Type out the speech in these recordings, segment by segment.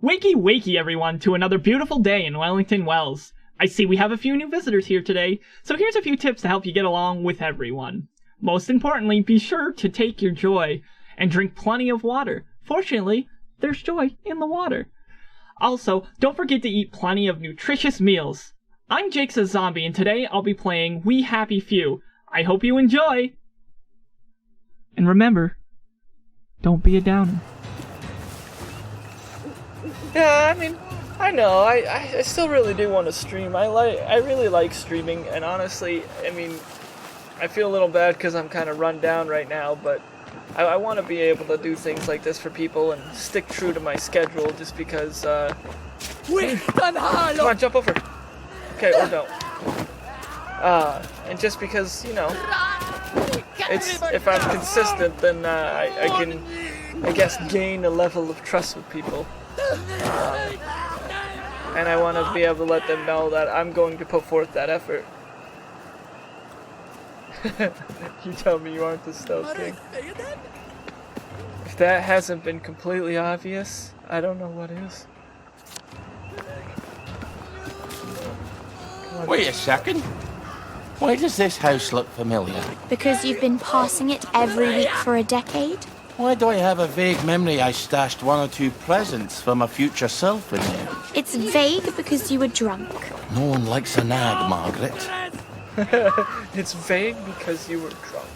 Wakey wakey everyone to another beautiful day in Wellington Wells. I see we have a few new visitors here today, so here's a few tips to help you get along with everyone. Most importantly, be sure to take your joy and drink plenty of water. Fortunately, there's joy in the water. Also, don't forget to eat plenty of nutritious meals. I'm Jakesazombie and today I'll be playing We Happy Few. I hope you enjoy! And remember, don't be a downer. Yeah, I mean, I know, I still really do want to stream. I really like streaming, and honestly, I mean, I feel a little bad because I'm kind of run down right now, but I want to be able to do things like this for people and stick true to my schedule just because, come on, jump over. Okay, or don't. And just because, you know, if I'm consistent, then I can, I guess, gain a level of trust with people. And I want to be able to let them know that I'm going to put forth that effort. You tell me you aren't the Stealth King. If that hasn't been completely obvious, I don't know what is. Wait a second. Why does this house look familiar? Because you've been passing it every week for a decade? Why do I have a vague memory I stashed one or two presents for my future self in there? It's vague because you were drunk. No one likes a nag, Margaret. It's vague because you were drunk.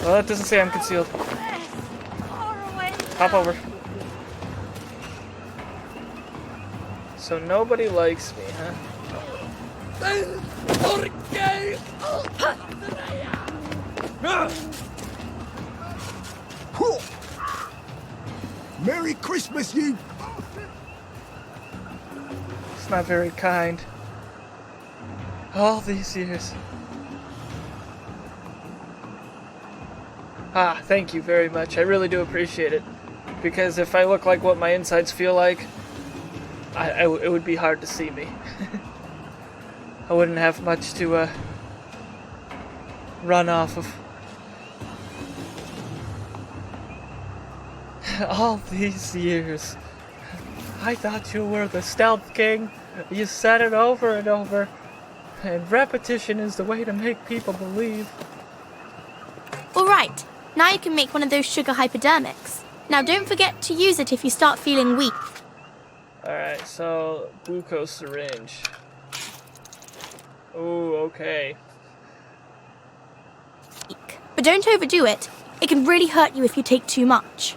Well, that doesn't say I'm concealed. Hop over. So nobody likes me, huh? Merry Christmas, you! It's not very kind. All these years. Ah, thank you very much. I really do appreciate it. Because if I look like what my insides feel like, it would be hard to see me. I wouldn't have much to run off of. All these years, I thought you were the Stealth King. You said it over and over, and repetition is the way to make people believe. Alright, now you can make one of those sugar hypodermics. Now don't forget to use it if you start feeling weak. Alright, so glucose syringe. Ooh, okay. But don't overdo it. It can really hurt you if you take too much.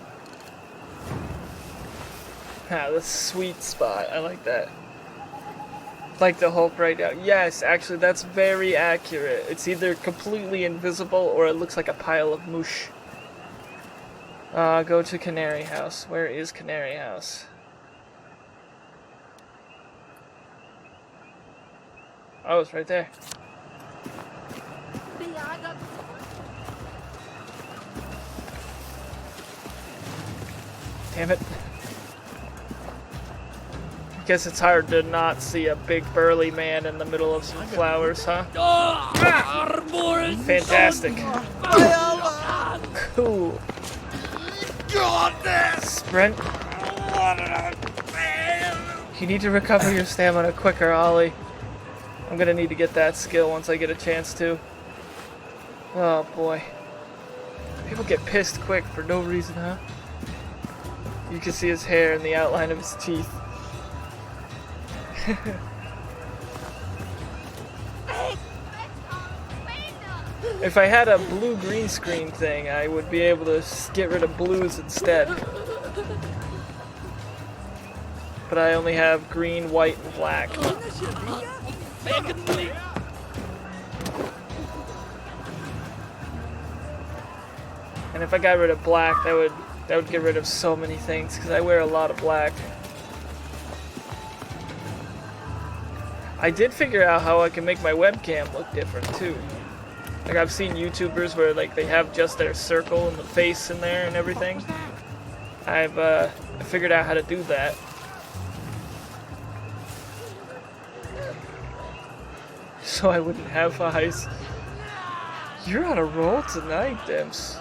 Ah, the sweet spot. I like that. Like the Hulk right now. Yes, actually, that's very accurate. It's either completely invisible or it looks like a pile of mush. Go to Canary House. Where is Canary House? Oh, it's right there. Damn it. Guess it's hard to not see a big burly man in the middle of some flowers, huh? Fantastic. Cool. Sprint. You need to recover your stamina quicker, Ollie. I'm gonna need to get that skill once I get a chance to. Oh boy. People get pissed quick for no reason, huh? You can see his hair and the outline of his teeth. If I had a blue green screen thing, I would be able to get rid of blues instead. But I only have green, white, and black. And if I got rid of black, that would get rid of so many things, because I wear a lot of black. I did figure out how I can make my webcam look different too. Like I've seen YouTubers where like they have just their circle and the face in there and everything. I figured out how to do that. So I wouldn't have eyes. You're on a roll tonight, Dimps.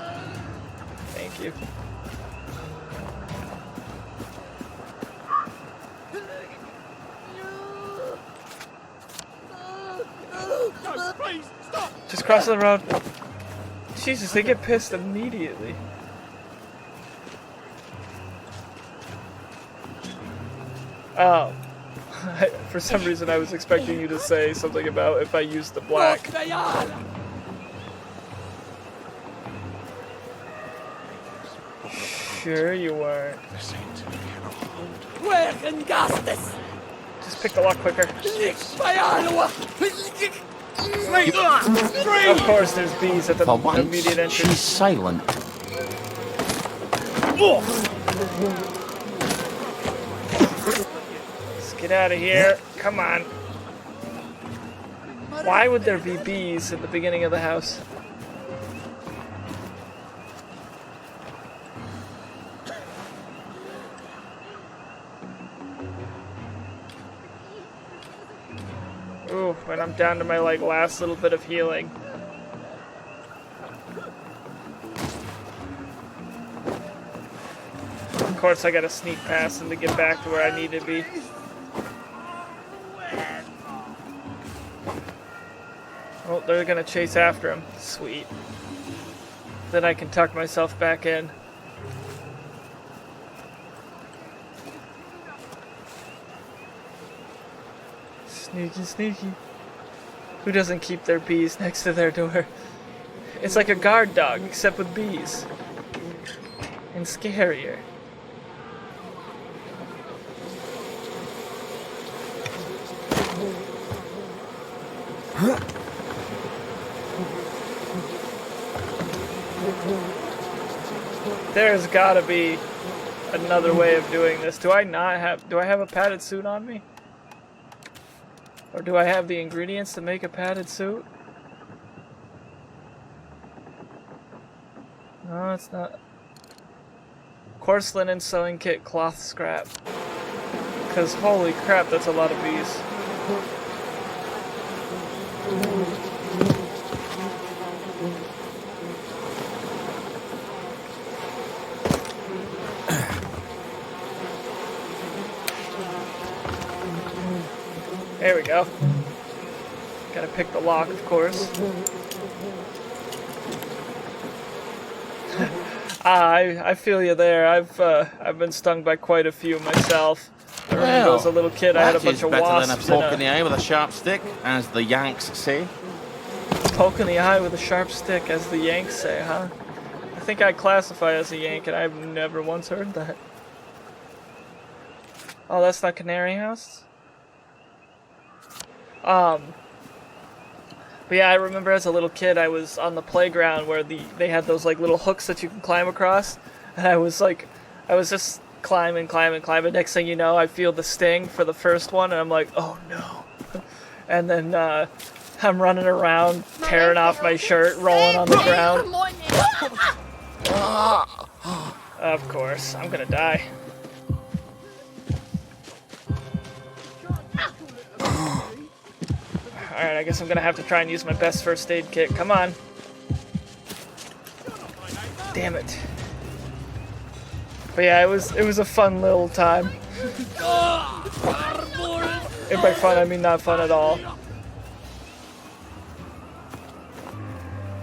Thank you. Cross the road. Jesus, they get pissed immediately. Oh. For some reason I was expecting you to say something about if I used the black. Sure you weren't. Just pick the lock quicker. Of course there's bees at the For once, immediate entrance. she's silent. Let's get out of here. Come on. Why would there be bees at the beginning of the house? Ooh, and I'm down to my like last little bit of healing. Of course I gotta sneak past him to get back to where I need to be. Oh, they're gonna chase after him. Sweet. Then I can tuck myself back in. Sneaky, sneaky. Who doesn't keep their bees next to their door? It's like a guard dog, except with bees. And scarier. There's gotta be another way of doing this. Do I have a padded suit on me? Or do I have the ingredients to make a padded suit? No, it's not. Coarse linen sewing kit cloth scrap. Because holy crap, that's a lot of bees. There we go. Gotta pick the lock, of course. I feel you there. I've been stung by quite a few myself. I remember as a little kid I had a bunch of better wasps. than a poke in the eye with a sharp stick, as the Yanks say. Poke in the eye with a sharp stick, as the Yanks say, huh? I think I classify as a Yank, and I've never once heard that. Oh, that's not Canary House? But yeah, I remember as a little kid I was on the playground where they had those like little hooks that you can climb across, and I was just climbing. Next thing you know, I feel the sting for the first one, and I'm like, oh no. And then I'm running around, tearing off my shirt, rolling on the ground. Of course, I'm gonna die. Alright, I guess I'm gonna have to try and use my best first aid kit. Come on. Damn it. But yeah, it was a fun little time. And by fun, I mean not fun at all.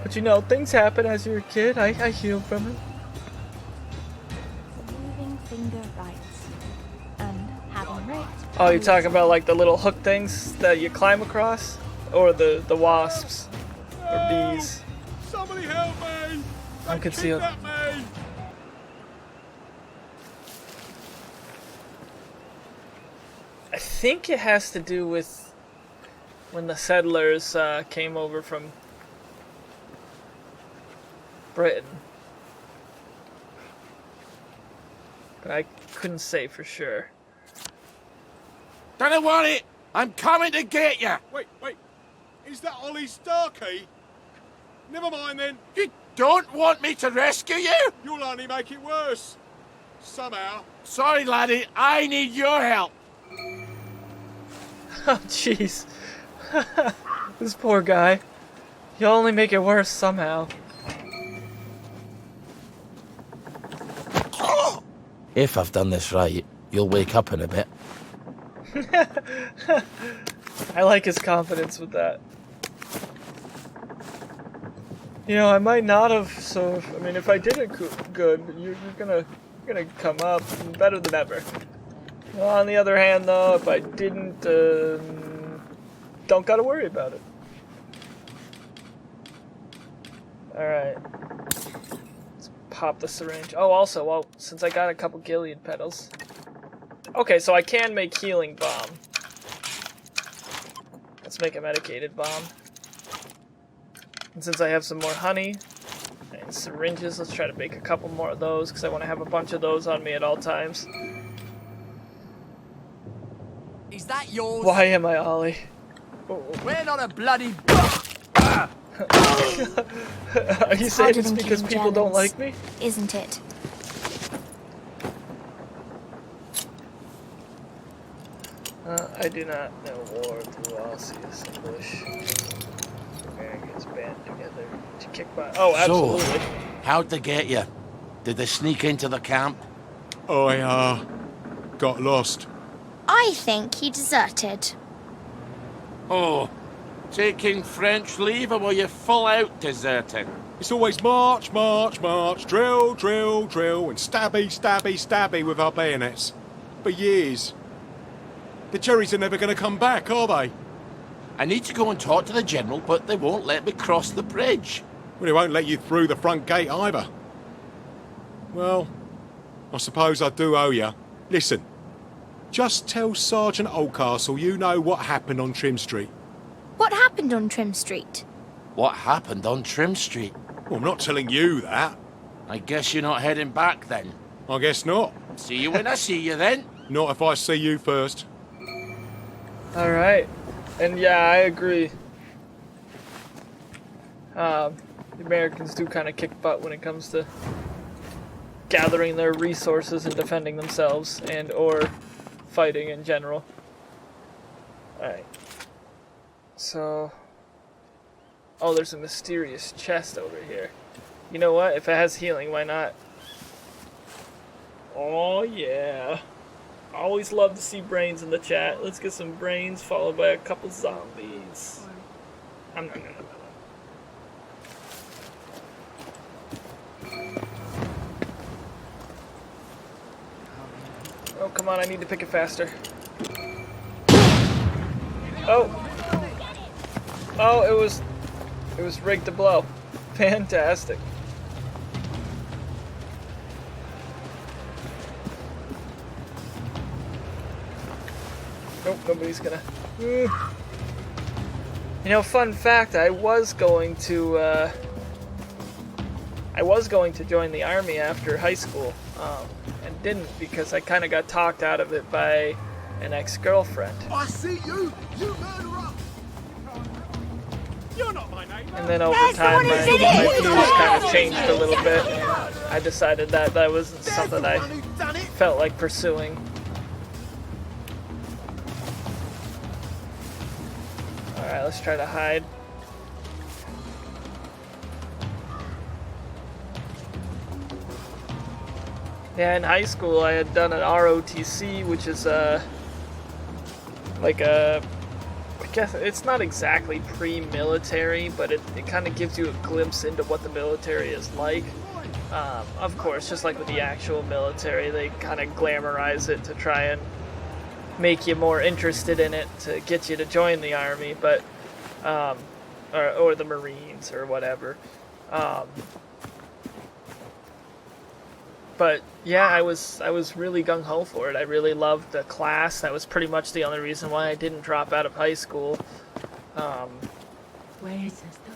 But you know, things happen as you're a kid. I heal from it. Moving finger right. And having right. Oh, you're talking about like the little hook things that you climb across? Or the wasps? Or bees? Somebody help me! I'm concealed. Kidnap me! I think it has to do with when the settlers came over from Britain. But I couldn't say for sure. Don't worry, I'm coming to get you. Wait. Is that Ollie Starkey? Never mind then. You don't want me to rescue you? You'll only make it worse. Somehow. Sorry, laddie, I need your help. Oh, jeez. This poor guy. You'll only make it worse somehow. If I've done this right, you'll wake up in a bit. I like his confidence with that. You know, I might not have. So, I mean, if I did it good, you're gonna come up better than ever. Well, on the other hand, though, if I didn't, don't gotta worry about it. All right. Let's pop the syringe. Oh, also, well, since I got a couple Gilead petals. Okay, so I can make healing bomb. Let's make a medicated bomb. And since I have some more honey and syringes, let's try to make a couple more of those because I want to have a bunch of those on me at all times. Is that yours? Why am I Ollie? We're not a bloody... Are you saying it's because people don't like me? Isn't it? I do not know war through Osseous English. Americans band together to kick butt. Oh, absolutely. So, how'd they get you? Did they sneak into the camp? I, got lost. I think he deserted. Oh, taking French leave, or were you full out deserting? It's always march, march, march, drill, drill, drill, and stabby, stabby, stabby with our bayonets. For years. The Cherries are never going to come back, are they? I need to go and talk to the General, but they won't let me cross the bridge. Well, they won't let you through the front gate either. Well, I suppose I do owe you. Listen, just tell Sergeant Oldcastle you know what happened on Trim Street. What happened on Trim Street? What happened on Trim Street? Well, I'm not telling you that. I guess you're not heading back then. I guess not. See you when I see you then. Not if I see you first. Alright. And yeah, I agree. The Americans do kind of kick butt when it comes to gathering their resources and defending themselves and or fighting in general. Alright. So... Oh, there's a mysterious chest over here. You know what? If it has healing, why not? Oh, yeah. Always love to see brains in the chat. Let's get some brains followed by a couple zombies. Oh, come on, I need to pick it faster. Oh! Oh, it was rigged to blow. Fantastic. Nope, nobody's gonna... You know, fun fact, I was going to join the army after high school, and didn't because I kind of got talked out of it by an ex-girlfriend. I see you, you murderer! You're not my name. And then over time, my views kind of changed a little bit, and I decided that wasn't something I felt like pursuing. Alright, let's try to hide. Yeah, in high school I had done an ROTC, which is like a... I guess it's not exactly pre-military, but it kind of gives you a glimpse into what the military is like. Of course, just like with the actual military, they kind of glamorize it to try and make you more interested in it to get you to join the army, but or the Marines or whatever. But yeah, I was really gung-ho for it. I really loved the class. That was pretty much the only reason why I didn't drop out of high school.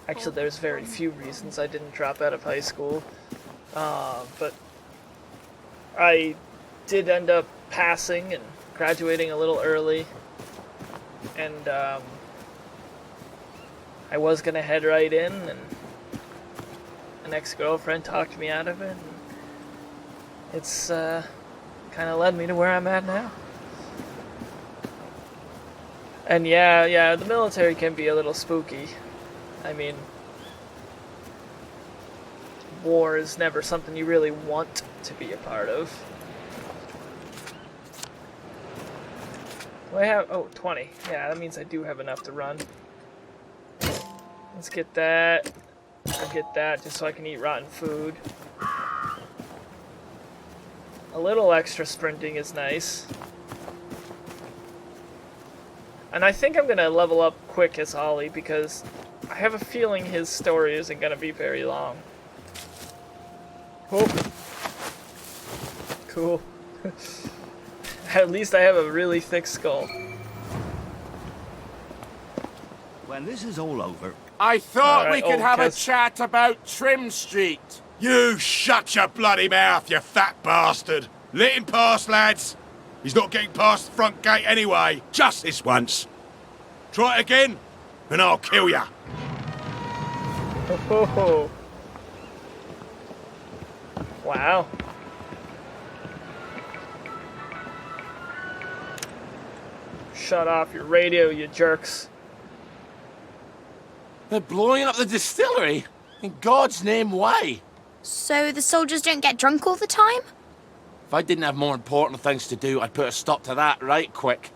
Actually, there's very few reasons I didn't drop out of high school. But I did end up passing and graduating a little early, and I was gonna head right in, and an ex-girlfriend talked me out of it. And it's kind of led me to where I'm at now. And yeah, the military can be a little spooky. I mean, war is never something you really want to be a part of. Do I have... Oh, 20. Yeah, that means I do have enough to run. Let's get that. I'll get that just so I can eat rotten food. A little extra sprinting is nice. And I think I'm going to level up quick as Ollie because I have a feeling his story isn't going to be very long. Oh. Cool. At least I have a really thick skull. When this is all over, I thought Alright, we could old have a Kes. chat about Trim Street. You shut your bloody mouth, you fat bastard! Let him pass, lads! He's not getting past the front gate anyway. Just this once. Try it again, and I'll kill ya. Oh. Wow. Shut off your radio, you jerks. They're blowing up the distillery? In God's name, why? So the soldiers don't get drunk all the time? If I didn't have more important things to do, I'd put a stop to that right quick.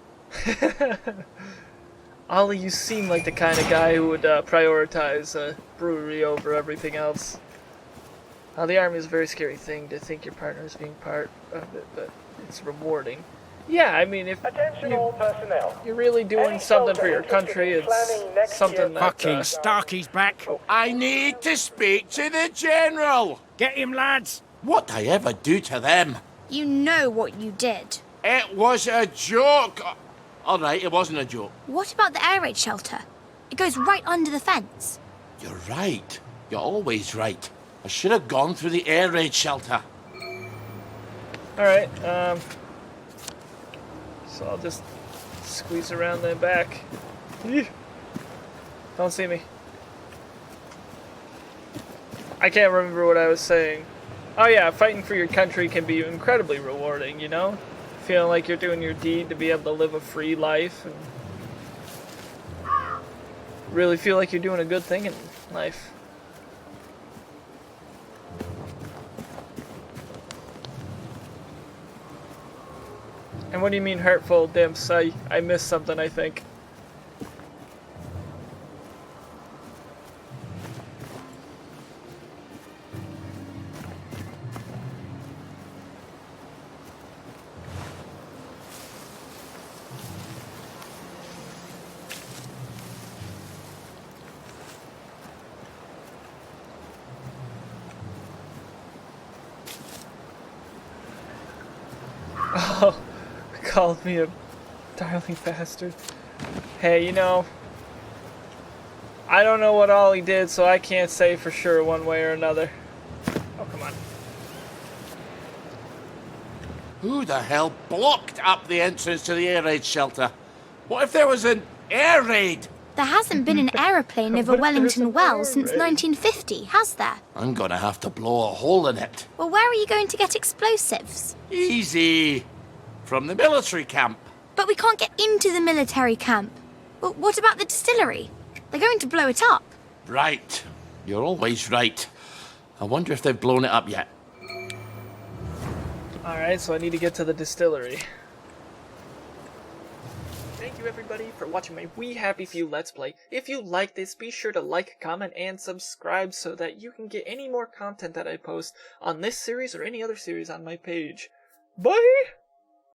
Ollie, you seem like the kind of guy who would prioritize a brewery over everything else. The army is a very scary thing to think your partner is being part of it, but it's rewarding. Yeah, I mean, if you're really doing something for your country, it's something that... Fucking Starkey's back. I need to speak to the General. Get him, lads. What'd I ever do to them? You know what you did. It was a joke. All right, it wasn't a joke. What about the air raid shelter? It goes right under the fence. You're right. You're always right. I should have gone through the air raid shelter. Alright, so I'll just squeeze around the back. Eeh. Don't see me. I can't remember what I was saying. Oh yeah, fighting for your country can be incredibly rewarding, you know? Feeling like you're doing your deed to be able to live a free life and really feel like you're doing a good thing in life. And what do you mean hurtful, Dimps? I missed something, I think. Oh, called me a darling bastard. Hey, you know, I don't know what Ollie did, so I can't say for sure one way or another. Oh, come on. Who the hell blocked up the entrance to the air raid shelter? What if there was an air raid? There hasn't been an aeroplane over What if there's Wellington an Wells air since raid? 1950, has there? I'm gonna have to blow a hole in it. Well, where are you going to get explosives? Easy. From the military camp. But we can't get into the military camp. Well, what about the distillery? They're going to blow it up. Right. You're always right. I wonder if they've blown it up yet. Alright, so I need to get to the distillery. Thank you everybody for watching my We Happy Few Let's Play. If you like this, be sure to like, comment, and subscribe so that you can get any more content that I post on this series or any other series on my page. Bye!